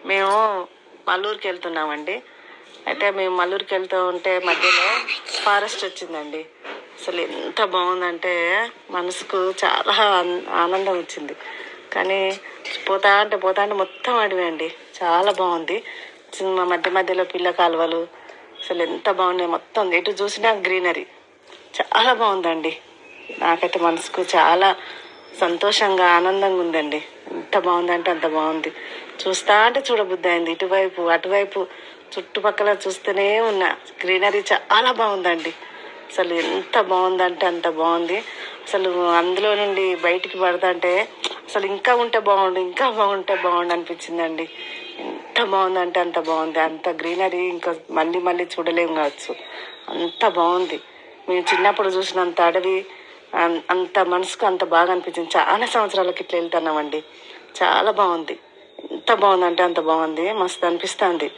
మేము మల్లూరుకి వెళ్తున్నామండి. అయితే మేము మల్లూరుకి వెళ్తూ ఉంటే మధ్యలో ఫారెస్ట్ వచ్చిందండి. అసలు ఎంత బాగుందంటే మనసుకు చాలా ఆనందం వచ్చింది. కానీ పోతా అంటే మొత్తం అడవి అండి. చాలా బాగుంది. మధ్య మధ్యలో పిల్ల కాలువలు అసలు ఎంత బాగున్నాయి. మొత్తం ఎటు చూసినా గ్రీనరీ చాలా బాగుందండి. నాకైతే మనసుకు చాలా సంతోషంగా ఆనందంగా ఉందండి. ఎంత బాగుందంటే అంత బాగుంది. చూస్తా అంటే చూడబుద్ధి అయింది. ఇటువైపు అటువైపు చుట్టుపక్కల చూస్తూనే ఉన్నా. గ్రీనరీ చాలా బాగుందండి. అసలు ఎంత బాగుందంటే అంత బాగుంది. అసలు అందులో నుండి బయటికి పడదంటే అసలు ఇంకా ఉంటే బాగుండు, ఇంకా బాగుంటే బాగుండు అనిపించిందండి. ఎంత బాగుందంటే అంత బాగుంది. అంత గ్రీనరీ ఇంకా మళ్ళీ మళ్ళీ చూడలేము కావచ్చు. అంత బాగుంది. మేము చిన్నప్పుడు చూసినంత అడవి అంత మనసుకు అంత బాగా అనిపించింది. చాలా సంవత్సరాలకి ఇట్లా వెళ్తున్నామండి. చాలా బాగుంది. ఎంత బాగుందంటే అంత బాగుంది. మస్తు అనిపిస్తుంది.